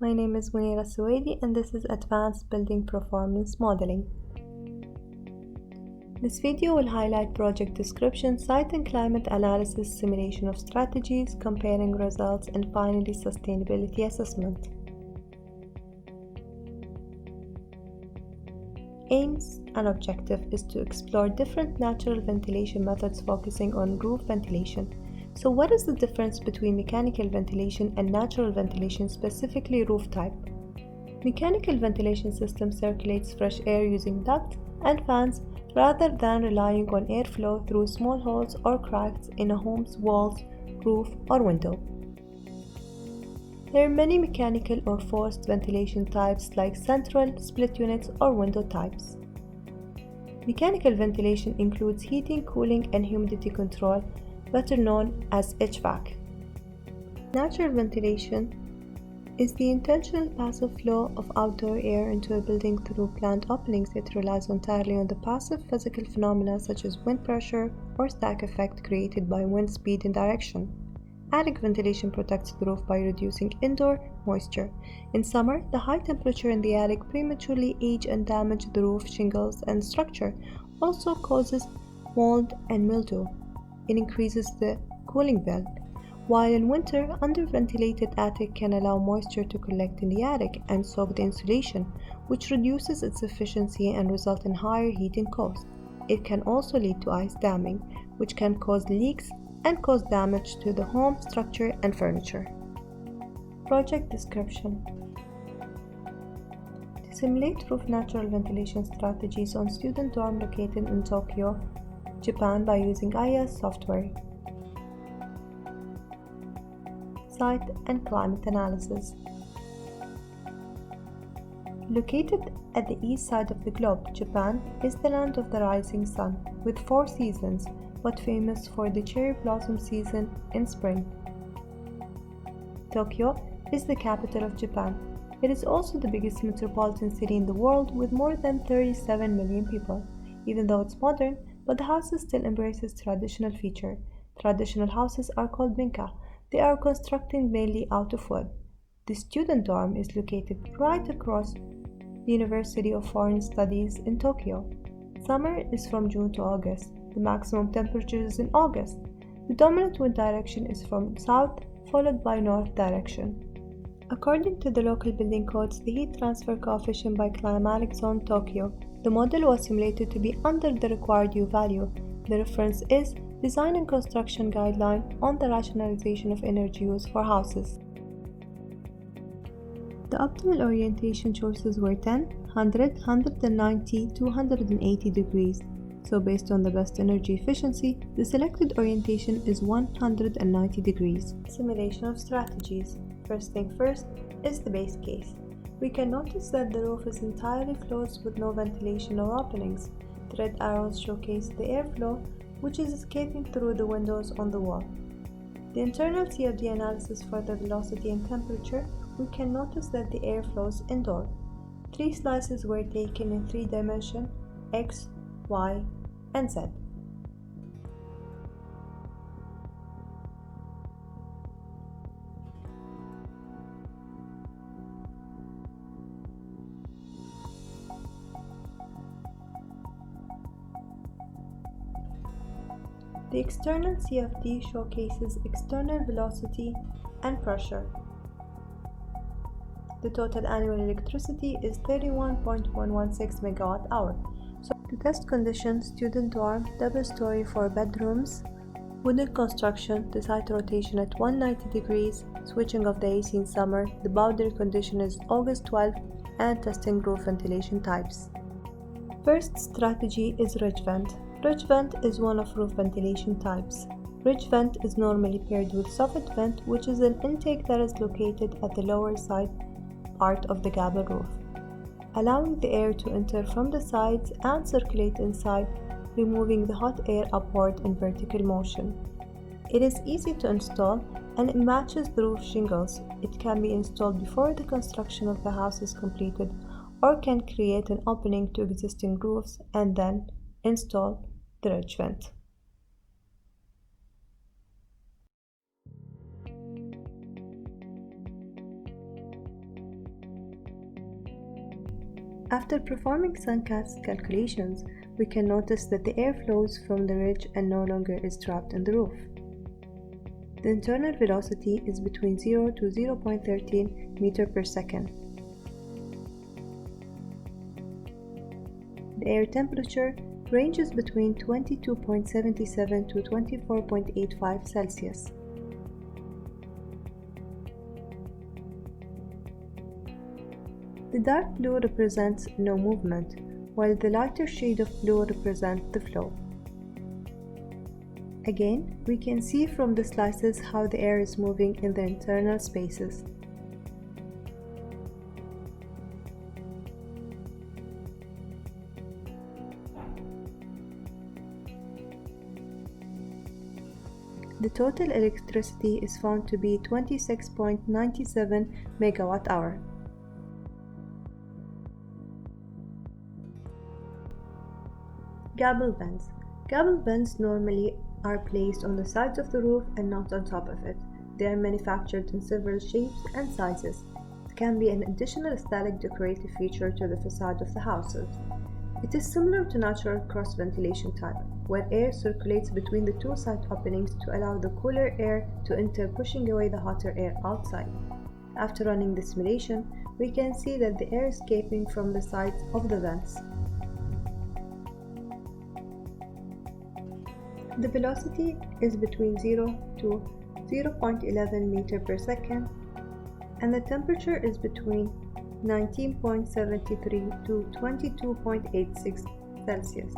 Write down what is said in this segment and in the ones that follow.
My name is Muneerah and this is Advanced Building Performance Modeling. This video will highlight project description, site and climate analysis, simulation of strategies, comparing results, and finally sustainability assessment. Aims and objective is to explore different natural ventilation methods focusing on roof ventilation. So what is the difference between mechanical ventilation and natural ventilation, specifically roof type? Mechanical ventilation system circulates fresh air using ducts and fans rather than relying on airflow through small holes or cracks in a home's walls, roof, or window. There are many mechanical or forced ventilation types like central, split units, or window types. Mechanical ventilation includes heating, cooling, and humidity control, better known as HVAC. Natural ventilation is the intentional passive flow of outdoor air into a building through planned openings. It relies entirely on the passive physical phenomena such as wind pressure or stack effect created by wind speed and direction. Attic ventilation protects the roof by reducing indoor moisture. In summer, the high temperature in the attic prematurely age and damage the roof shingles and structure, also causes mold and mildew. It increases the cooling belt, while in winter, underventilated attic can allow moisture to collect in the attic and soak the insulation, which reduces its efficiency and result in higher heating costs. It can also lead to ice damming, which can cause leaks and cause damage to the home structure and furniture. Project description: to simulate roof natural ventilation strategies on student dorm located in Tokyo, Japan by using IS software. Site and climate analysis. Located at the east side of the globe, Japan is the land of the rising sun, with 4 seasons, but famous for the cherry blossom season in spring. Tokyo is the capital of Japan. It is also the biggest metropolitan city in the world with more than 37 million people. Even though it's modern, but the houses still embraces traditional feature. Traditional houses are called minka. They are constructed mainly out of wood. The student dorm is located right across the University of Foreign Studies in Tokyo. Summer is from June to August. The maximum temperature is in August. The dominant wind direction is from south, followed by north direction. According to the local building codes, the heat transfer coefficient by climatic zone Tokyo, the model was simulated to be under the required U value. The reference is Design and Construction Guideline on the Rationalization of Energy Use for Houses. The optimal orientation choices were 10, 100, 190, 280 degrees. So based on the best energy efficiency, the selected orientation is 190 degrees. Simulation of strategies. First thing first is the base case. We can notice that the roof is entirely closed with no ventilation or openings. The red arrows showcase the airflow, which is escaping through the windows on the wall. The internal CFD analysis for the velocity and temperature, we can notice that the air flows indoor. 3 slices were taken in 3 dimensions, X, Y, and Z. The external CFD showcases external velocity and pressure. The total annual electricity is 31.116 megawatt-hour. So the test conditions: student dorm, double story, 4 bedrooms, wooden construction, the site rotation at 190 degrees, switching of the AC in summer, the boundary condition is August 12, and testing roof ventilation types. First strategy is ridge vent. Ridge vent is one of roof ventilation types. Ridge vent is normally paired with soffit vent, which is an intake that is located at the lower side part of the gable roof, allowing the air to enter from the sides and circulate inside, removing the hot air upward in vertical motion. It is easy to install and it matches the roof shingles. It can be installed before the construction of the house is completed or can create an opening to existing roofs and then install the ridge vent. After performing suncast calculations, we can notice that the air flows from the ridge and no longer is trapped in the roof. The internal velocity is between 0 to 0.13 meter per second. The air temperature ranges between 22.77 to 24.85 Celsius. The dark blue represents no movement, while the lighter shade of blue represents the flow. Again, we can see from the slices how the air is moving in the internal spaces. The total electricity is found to be 26.97 megawatt-hour. Gabel vents. Gabel vents normally are placed on the sides of the roof and not on top of it. They are manufactured in several shapes and sizes. It can be an additional aesthetic decorative feature to the facade of the houses. It is similar to natural cross ventilation type, where air circulates between the two side openings to allow the cooler air to enter, pushing away the hotter air outside. After running the simulation, we can see that the air is escaping from the sides of the vents. The velocity is between 0 to 0.11 meter per second, and the temperature is between 19.73 to 22.86 Celsius.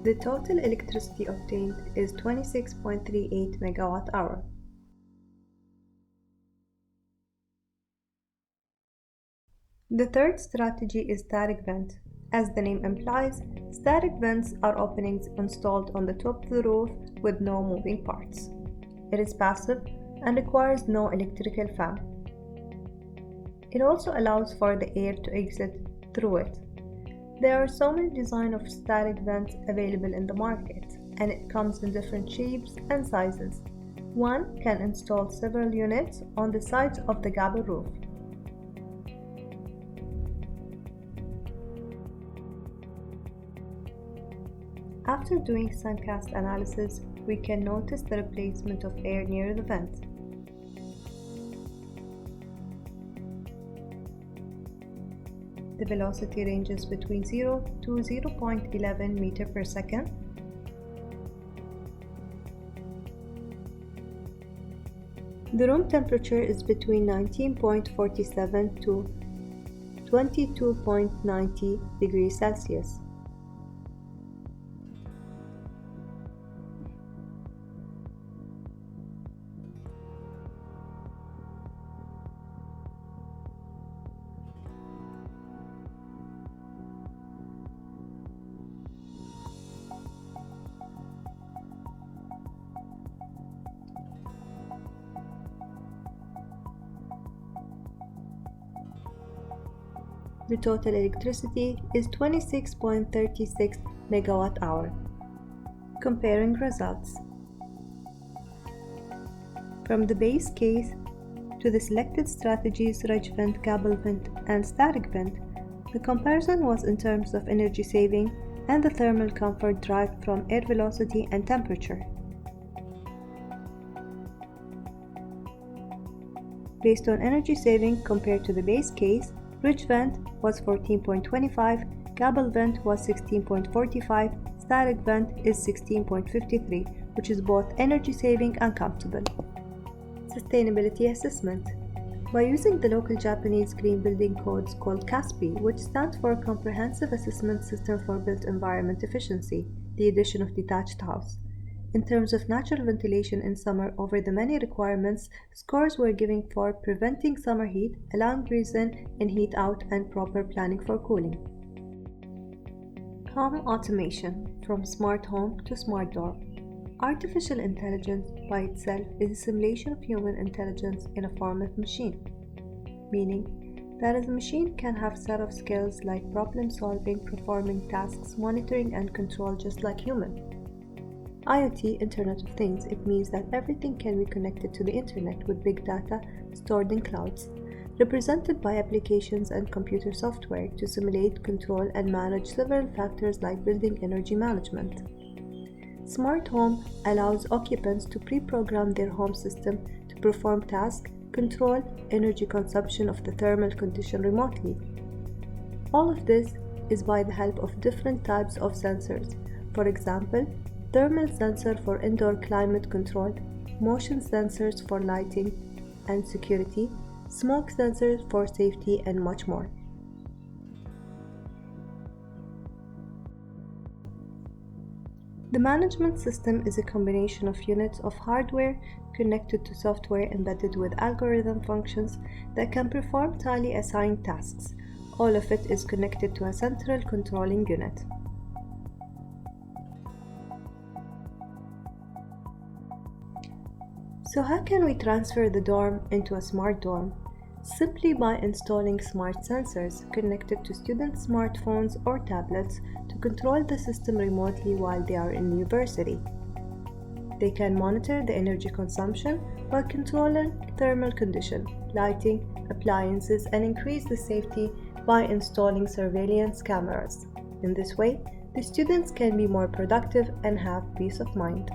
The total electricity obtained is 26.38 megawatt-hour. The third strategy is static vent. As the name implies, static vents are openings installed on the top of the roof with no moving parts. It is passive and requires no electrical fan. It also allows for the air to exit through it. There are so many designs of static vents available in the market, and it comes in different shapes and sizes. One can install several units on the sides of the gable roof. After doing suncast analysis, we can notice the replacement of air near the vent. The velocity ranges between 0 to 0.11 meter per second. The room temperature is between 19.47 to 22.90 degrees Celsius. The total electricity is 26.36 megawatt-hour. Comparing results. From the base case to the selected strategies ridge vent, gable vent, and static vent, the comparison was in terms of energy saving and the thermal comfort derived from air velocity and temperature. Based on energy saving compared to the base case, ridge vent was 14.25, gable vent was 16.45, static vent is 16.53, which is both energy saving and comfortable. Sustainability assessment. By using the local Japanese green building codes called CASPI, which stands for Comprehensive Assessment System for Built Environment Efficiency, the addition of detached house. In terms of natural ventilation in summer, over the many requirements, scores were given for preventing summer heat, allowing breeze-in and heat out, and proper planning for cooling. Home automation, from smart home to smart door. Artificial intelligence by itself is a simulation of human intelligence in a form of machine. meaning that a machine can have a set of skills like problem solving, performing tasks, monitoring, and control just like human. IoT, Internet of Things, it means that everything can be connected to the internet with big data stored in clouds, represented by applications and computer software to simulate, control, and manage several factors like building energy management. Smart Home allows occupants to pre-program their home system to perform tasks, control energy consumption of the thermal condition remotely. All of this is by the help of different types of sensors. For example, thermal sensor for indoor climate control, motion sensors for lighting and security, smoke sensors for safety, and much more. The management system is a combination of units of hardware connected to software embedded with algorithm functions that can perform tightly assigned tasks. All of it is connected to a central controlling unit. So how can we transfer the dorm into a smart dorm? Simply by installing smart sensors connected to students' smartphones or tablets to control the system remotely while they are in university. They can monitor the energy consumption while controlling thermal condition, lighting, appliances, and increase the safety by installing surveillance cameras. In this way, the students can be more productive and have peace of mind.